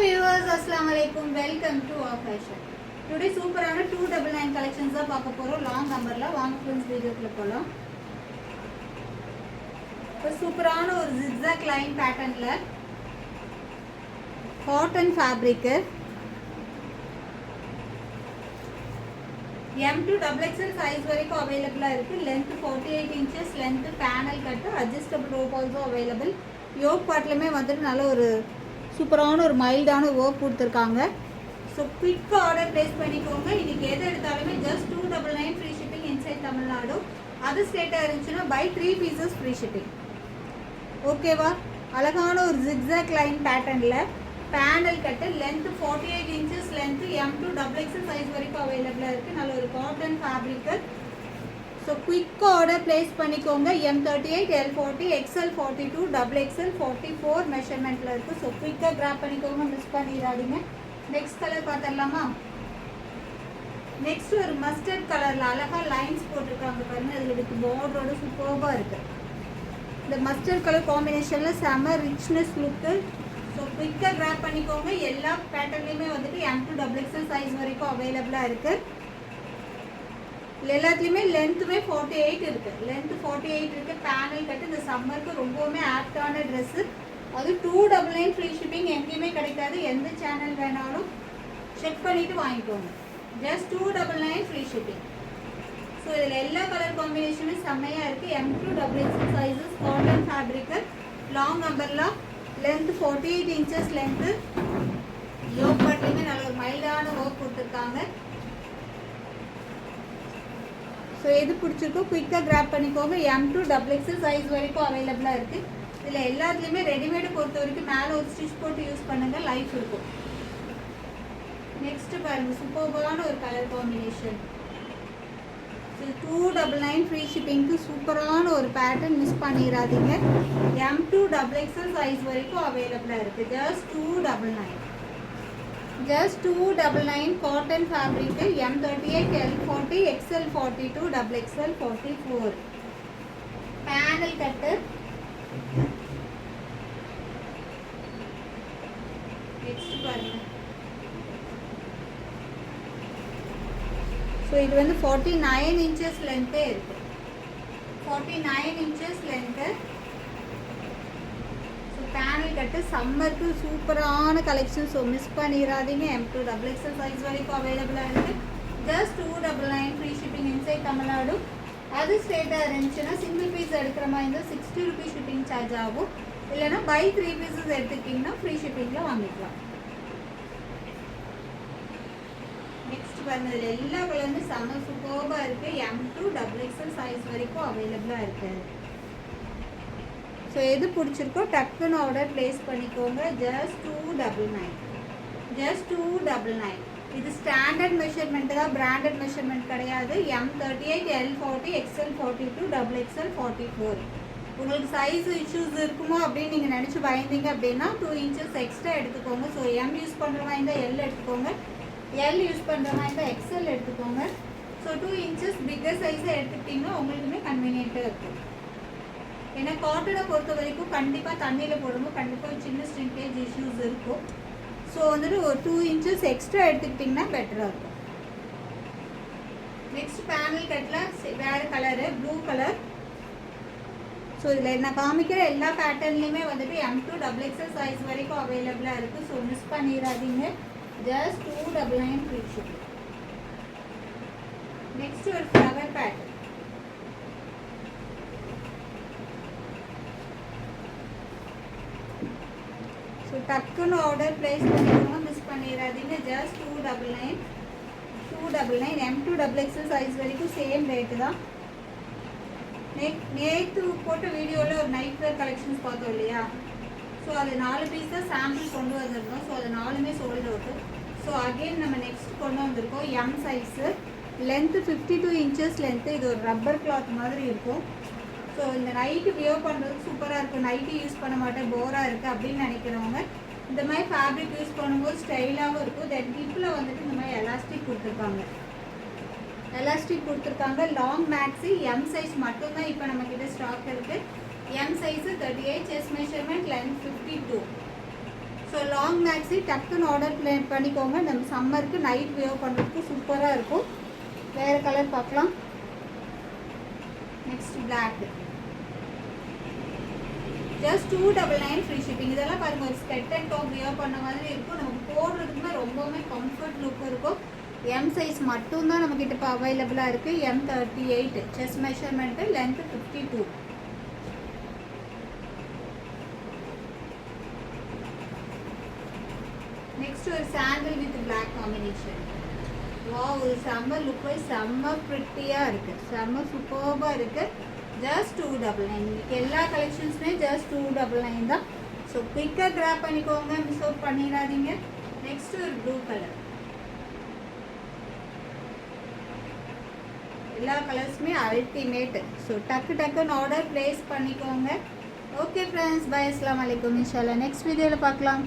viewers, assalamu alaikum. Welcome to our fashion. Today super ஆன 299 collections தான் பார்க்க போறோம். long numberல வாங்க friends வீடியோக்குள்ள போலாம். இப்போ சூப்பரான ஒரு zigzag line patternல cotton fabric M to XXL size வரைக்கும் available இருக்கு. length 48 inches, length panel cut, adjustable rope also available. yoke partலமே வந்துட்டு நல்ல ஒரு சூப்பரான ஒரு மைல்டான ஒர்க் கொடுத்துருக்காங்க. ஸோ குயிக்காக ஆர்டர் ப்ளேஸ் பண்ணிக்கோங்க. இன்றைக்கி எது எடுத்தாலுமே just 299 free shipping inside Tamil Nadu. அது ஸ்டேட்டாக இருந்துச்சுன்னா பை 3 பீசஸ் ஃப்ரீ ஷிப்பிங். ஓகேவா? அழகான ஒரு ஜிக்ஸாக் லைன் பேட்டர்னில் panel cut, length 48 inches, length M to XXL size வரைக்கும் அவைலபிளாக இருக்குது. நல்ல ஒரு காட்டன் ஃபேப்ரிக்கு. ஸோ குயிக்காக ஆர்டர் ப்ளேஸ் பண்ணிக்கோங்க. M38, L40, XL42, XXL 44 மெஷர்மெண்ட்டில் இருக்குது. ஸோ குயிக்காக கிராப் பண்ணிக்கோங்க, மிஸ் பண்ணிடாதீங்க. நெக்ஸ்ட் கலர் பார்த்துடலாமா? நெக்ஸ்ட் ஒரு மஸ்டர்ட் கலரில் அழகாக லைன்ஸ் போட்டிருக்காங்க பாருங்கள். அதில் இதுக்கு பார்டரோட சூப்பராக இருக்குது. இந்த மஸ்டர்ட் கலர் காம்பினேஷனில் செம்ம ரிச்னஸ் லுக்கு. ஸோ குயிக்காக கிராப் பண்ணிக்கோங்க. எல்லா பேட்டர்ன்லேயுமே வந்துட்டு M to XXL சைஸ் வரைக்கும் அவைலபிளாக இருக்குது. எல்லாத்துலேயுமே லென்த்துமே 48 இருக்குது. லென்த்து 48 இருக்குது. பேனல் கட்டு இந்த சம்மருக்கு ரொம்பவுமே ஆப்டான ட்ரெஸ்ஸு. அது 299 ஃப்ரீ ஷிப்பிங் எங்கேயுமே கிடைக்காது. எந்த சேனல் வேணாலும் செக் பண்ணிவிட்டு வாங்கிக்கோங்க. Just 299 free shipping. ஸோ இதில் எல்லா கலர் காம்பினேஷனும் செம்மையாக இருக்குது. M to XXL sizes, cotton fabric, long umbrella, length 48 inches length. Yoke பட்லேயுமே நல்ல ஒரு மைல்டான ஒர்க் கொடுத்துருக்காங்க. ஸோ எது பிடிச்சிருக்கோ குயிக்காக கிராப் பண்ணிக்கோங்க. M to XXL சைஸ் வரைக்கும் அவைலபிளாக இருக்குது. இதில் எல்லாத்துலேயுமே ரெடிமேடு பொறுத்த வரைக்கும் மேலே ஒரு ஸ்டிச் போட்டு யூஸ் பண்ணுங்கள், லைஃப் இருக்கும். நெக்ஸ்ட்டு பாருங்கள், சூப்பர்பான ஒரு கலர் காம்பினேஷன். ஸோ 299 ஃப்ரீ ஷிப்பிங்க்கு சூப்பரான ஒரு பேட்டர்ன், மிஸ் பண்ணிடாதீங்க. M to XXL சைஸ் வரைக்கும் அவைலபிளாக இருக்குது. Just 299. Just 299 cotton fabric, M38, L40, XL42, XXL 44. Panel cutter. Next பாருங்க. ஸோ இது வந்து 49 inches லென்த்தே இருக்கு. 49 inches லென்த்து. பேனல் கட்டு சம்மருக்கு சூப்பரான கலெக்ஷன். ஸோ மிஸ் பண்ணிடாதீங்க. M to XXL சைஸ் வரைக்கும் அவைலபிளாக இருக்குது. Just 299 free shipping inside Tamil Nadu. அது ஸ்டேட்டாக இருந்துச்சுன்னா சிங்கிள் பீஸ் எடுக்கிற மாதிரி இருந்தால் 60 rupees ஷிப்பிங் சார்ஜ் ஆகும். இல்லைனா பை 3 pieces எடுத்துக்கிட்டிங்கன்னா ஃப்ரீ ஷிப்பிங்கில் வாங்கிக்கலாம். நெக்ஸ்ட் பாருங்கள், இதில் எல்லா கலருமே செம்ம சூப்பராக இருக்குது. M to XXL சைஸ் வரைக்கும் அவைலபிளாக இருக்குது. ஸோ எது பிடிச்சிருக்கோ டக்குன்னு ஆர்டர் ப்ளேஸ் பண்ணிக்கோங்க. ஜஸ்ட் 299. ஜஸ்ட் 299. இது ஸ்டாண்டர்ட் மெஷர்மெண்ட் தான், பிராண்டட் மெஷர்மெண்ட் கிடையாது. M38, L40, XL42, XXL 44. உங்களுக்கு சைஸ் இஷ்யூஸ் இருக்குமோ அப்படின்னு நீங்கள் நினச்சி பயந்தீங்க அப்படின்னா 2 inches எக்ஸ்ட்ரா எடுத்துக்கோங்க. ஸோ M யூஸ் பண்ணுற மாதிரி இருந்தால் L எடுத்துக்கோங்க, L யூஸ் பண்ணுற மாதிரி இருந்தால் XL எடுத்துக்கோங்க. ஸோ 2 inches பிக்கர் சைஸை எடுத்துக்கிட்டிங்கன்னா உங்களுக்குமே கன்வீனியண்ட்டாக இருக்கும். ஏன்னா காட்டனை பொறுத்த வரைக்கும் கண்டிப்பாக தண்ணியில் போடும்போது கண்டிப்பாக சின்ன ஸ்ட்ரிங்கேஜ் இஷ்யூஸ் இருக்கும். ஸோ வந்துட்டு ஒரு 2 inches எக்ஸ்ட்ரா எடுத்துக்கிட்டிங்கன்னா பெட்டராக இருக்கும். நெக்ஸ்ட் பேனல் கட்டில் வேறு கலரு, ப்ளூ கலர். ஸோ இதில் நான் காமிக்கிற எல்லா பேட்டர்ன்லேயுமே வந்துட்டு M to XXL சைஸ் வரைக்கும் அவைலபிளாக இருக்குது. ஸோ மிஸ் பண்ணிடாதீங்க. Just 299 free shipping. நெக்ஸ்ட் ஒரு ஃப்ளவர் பேட்டர்ன். ஸோ டக்குன்னு ஆர்டர் ப்ளேஸ் பண்ணிக்கோங்க, மிஸ் பண்ணிடாதீங்க. Just 299. 299 M to XXL size வரைக்கும் சேம் ரேட்டு தான். நேற்று போட்ட வீடியோவில் ஒரு நைட் வேர் கலெக்ஷன்ஸ் பார்த்தோம் இல்லையா? ஸோ அது 4 பீஸ் தான் சாம்பிள் கொண்டு வந்திருந்தோம். ஸோ அது 4மே சோல்ட் அவுட்டு. ஸோ அகெயின் நம்ம நெக்ஸ்ட் கொண்டு வந்திருக்கோம் M size. Length 52 inches length. இது ஒரு ரப்பர் கிளாத் மாதிரி இருக்கும். ஸோ இந்த நைட்டு வியர் பண்ணுறதுக்கு சூப்பராக இருக்குது. நைட்டு யூஸ் பண்ண மாட்டேன், போராக இருக்குது அப்படின்னு நினைக்கிறவங்க இந்த மாதிரி ஃபேப்ரிக் யூஸ் பண்ணும்போது ஸ்டைலாகவும் இருக்கும். தென் ஹிப்பில் வந்துட்டு இந்த மாதிரி எலாஸ்டிக் கொடுத்துருக்காங்க. லாங் மேக்ஸி M சைஸ் மட்டும்தான் இப்போ நம்மக்கிட்ட ஸ்டாக் இருக்குது. M size 38, chest measurement, length 52. So long maxi டக்குன்னு ஆர்டர் பண்ணிக்கோங்க. நம்ம சம்மருக்கு நைட் வியர் பண்ணுறதுக்கு சூப்பராக இருக்கும். வேறு கலர் பார்க்கலாம். Next black, just 299 free shipping. இதெல்லாம் பாருங்கள், ஒரு ஸ்கெட் அண்ட் டாப் வியர் பண்ண மாதிரி இருக்கும். நமக்கு போடுறதுக்குமே ரொம்பவுமே கம்ஃபர்ட் லுக் இருக்கும். எம் சைஸ் மட்டும்தான் நம்மக்கிட்ட இப்போ அவைலபிளாக இருக்குது. M38 chest measurement, length 52. Next ஒரு sandal with black combination. Wow, ஒரு செம்ம லுக் வைஸ் செம்ம ப்ரிட்டியாக இருக்குது, செம்ம சூப்பர்பாக இருக்குது. ஜஸ்ட் 299. எல்லா கலெக்ஷன்ஸுமே ஜஸ்ட் 299 தான். ஸோ குயிக்காக கிராப் பண்ணிக்கோங்க, மிஸ் அவுட் பண்ணிடாதீங்க. நெக்ஸ்ட் ஒரு ப்ளூ கலர். எல்லா கலர்ஸுமே அல்டிமேட். ஸோ டக்குன்னு ஆர்டர் ப்ளேஸ் பண்ணிக்கோங்க. ஓகே ஃப்ரெண்ட்ஸ், பை, அஸ்ஸலாமு அலைக்கும். இன்ஷால்லா நெக்ஸ்ட் வீடியோவில் பார்க்கலாம்.